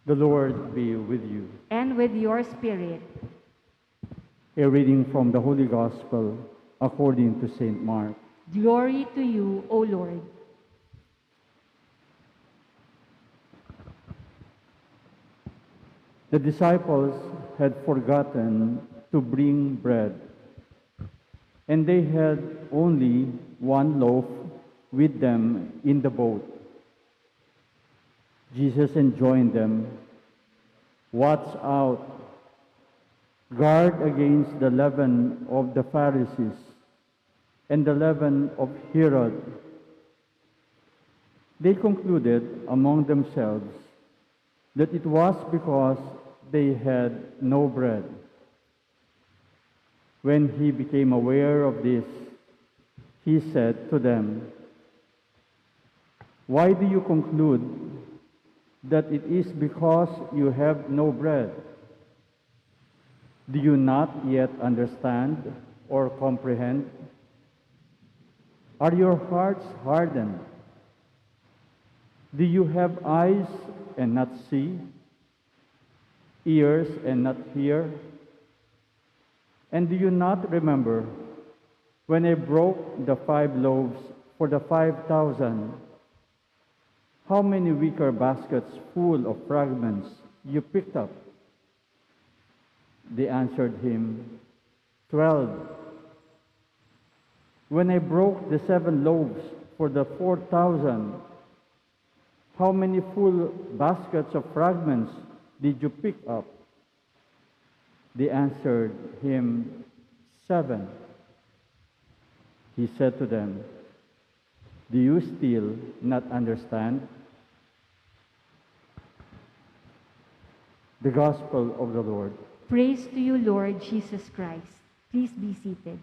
The Lord be with you. and with your spirit. A reading from the Holy Gospel according to St. Mark. Glory to you, O Lord. The disciples had forgotten to bring bread, and they had only one loaf with them in the boat. Jesus enjoined them, "Watch out, guard against the leaven of the Pharisees and the leaven of Herod." They concluded among themselves that it was because they had no bread. When he became aware of this, he said to them, "Why do you conclude that it is because you have no bread? Do you not yet understand or comprehend? Are your hearts hardened? Do you have eyes and not see, ears and not hear? And do you not remember when I broke the 5 loaves for the 5,000, how many wicker baskets full of fragments you picked up?" They answered him, 12. "When I broke the 7 loaves for the 4,000, how many full baskets of fragments did you pick up?" They answered him, 7. He said to them, "Do you still not understand?" The Gospel of the Lord. Praise to you, Lord Jesus Christ. Please be seated.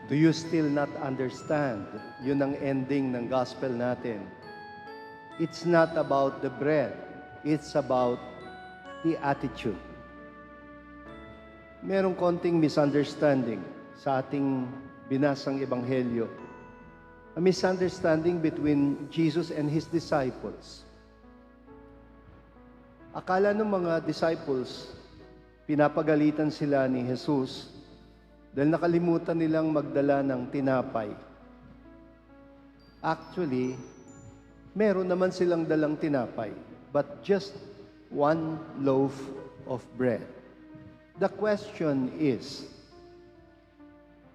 Do you still not understand? Yun ang ending ng gospel natin. It's not about the bread. It's about the attitude. Merong konting misunderstanding sa ating binasang ebanghelyo. A misunderstanding between Jesus and His disciples. Akala ng mga disciples, pinapagalitan sila ni Jesus dahil nakalimutan nilang magdala ng tinapay. Actually, meron naman silang dalang tinapay, but just 1 loaf of bread. The question is,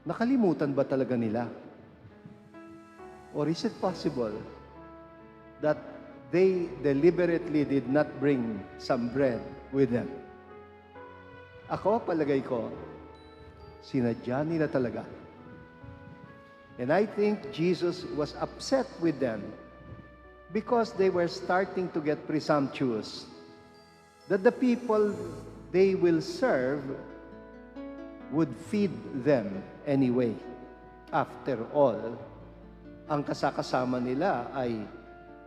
nakalimutan ba talaga nila? Or is it possible that they deliberately did not bring some bread with them? Ako, palagay ko, sinadya nila talaga. And I think Jesus was upset with them because they were starting to get presumptuous that the people they will serve would feed them anyway. After all, ang kasakasama nila ay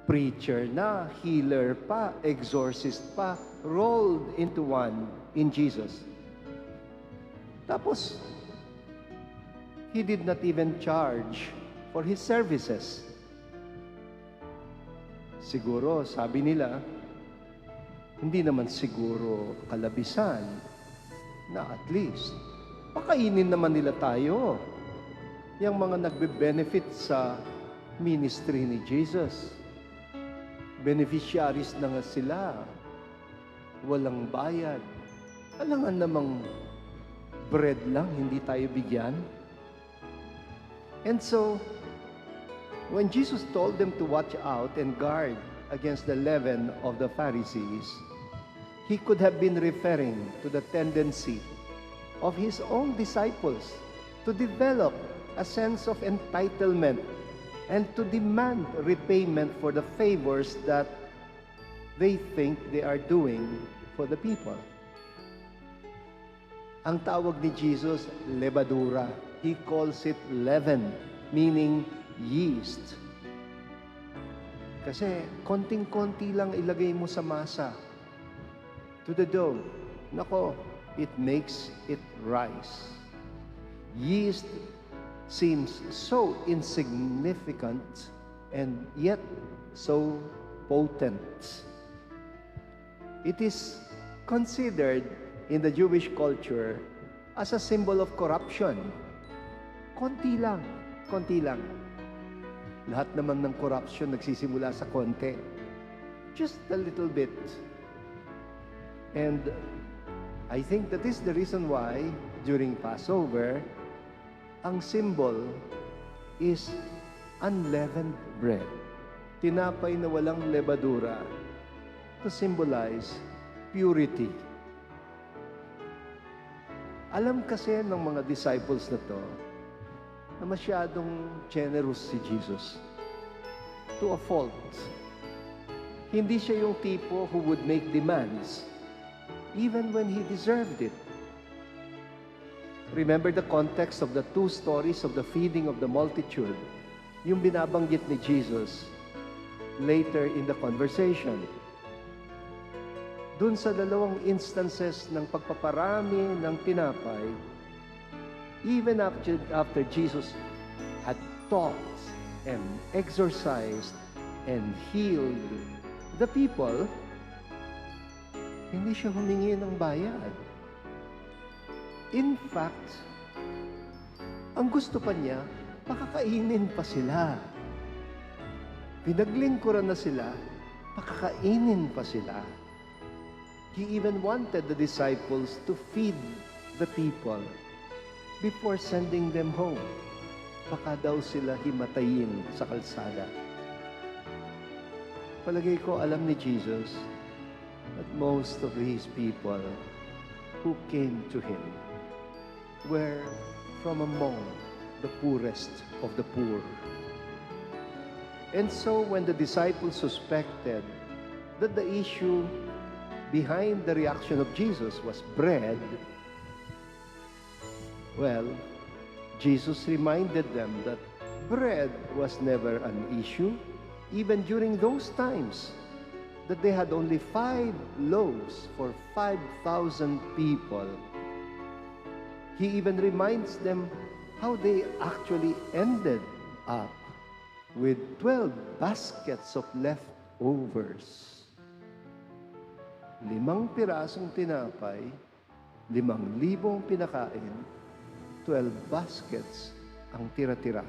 preacher na, healer pa, exorcist pa, rolled into one in Jesus. Tapos, He did not even charge for His services. Siguro, sabi nila, hindi naman siguro kalabisan na at least pakainin naman nila tayo. Yung mga nagbe-benefit sa ministry ni Jesus. Beneficiaries na nga sila. Walang bayad. Alangan namang bread lang, hindi tayo bigyan. And so, when Jesus told them to watch out and guard against the leaven of the Pharisees, He could have been referring to the tendency of His own disciples to develop a sense of entitlement and to demand repayment for the favors that they think they are doing for the people. Ang tawag ni Jesus, levadura. He calls it leaven, meaning yeast. Kasi konting-konti lang ilagay mo sa masa, to the dough. Nako, it makes it rise. Yeast seems so insignificant and yet so potent. It is considered in the Jewish culture as a symbol of corruption. Konti lang, konti lang. Lahat naman ng corruption nagsisimula sa konti. Just a little bit. And I think that is the reason why during Passover, ang symbol is unleavened bread. Tinapay na walang lebadura to symbolize purity. Alam kasi ng mga disciples na to na masyadong generous si Jesus to a fault. Hindi siya yung tipo who would make demands even when he deserved it. Remember the context of the two stories of the feeding of the multitude, yung binabanggit ni Jesus later in the conversation. Dun sa dalawang instances ng pagpaparami ng tinapay, even after Jesus had taught and exorcised and healed the people, hindi siya humingi ng bayad. In fact, ang gusto pa niya, pakakainin pa sila. Pinaglingkuran na sila, pakakainin pa sila. He even wanted the disciples to feed the people before sending them home. Baka daw sila himatayin sa kalsada. Palagay ko, alam ni Jesus that most of these people who came to Him were from among the poorest of the poor. And so when the disciples suspected that the issue behind the reaction of Jesus was bread, well, Jesus reminded them that bread was never an issue, even during those times, that they had only 5 loaves for 5,000 people. He even reminds them how they actually ended up with 12 baskets of leftovers. 5 pirasong tinapay, 5,000 pinakain, 12 baskets ang tira-tira.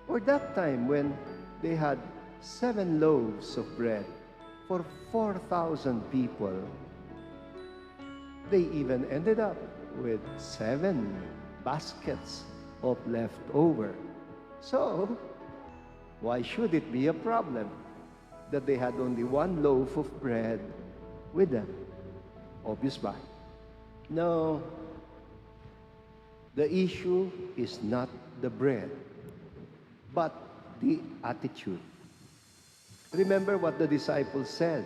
Or that time when they had 7 loaves of bread for 4,000 people, they even ended up with 7 baskets of leftover. So, why should it be a problem that they had only 1 loaf of bread with them? Obvious ba? No. The issue is not the bread, but the attitude. Remember what the disciples said.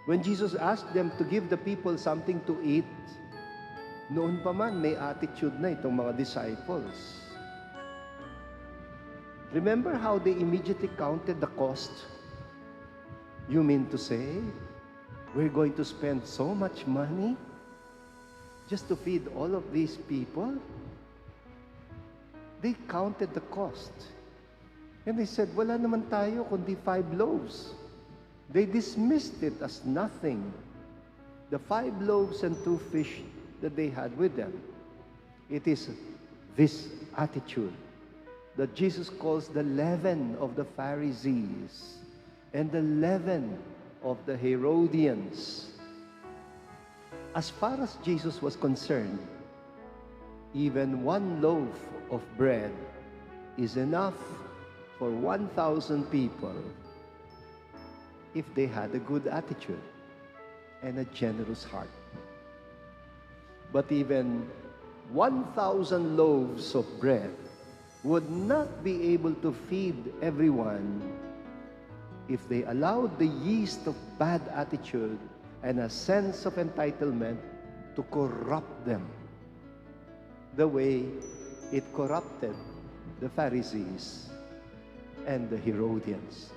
When Jesus asked them to give the people something to eat, noon pa man may attitude na itong mga disciples. Remember how they immediately counted the cost? You mean to say, we're going to spend so much money just to feed all of these people? They counted the cost. And they said, wala naman tayo kundi 5 loaves. They dismissed it as nothing. The 5 loaves and 2 fish that they had with them. It is this attitude that Jesus calls the leaven of the Pharisees and the leaven of the Herodians. As far as Jesus was concerned, even 1 loaf of bread is enough for 1,000 people if they had a good attitude and a generous heart. But even 1,000 loaves of bread would not be able to feed everyone if they allowed the yeast of bad attitude and a sense of entitlement to corrupt them the way it corrupted the Pharisees and the Herodians.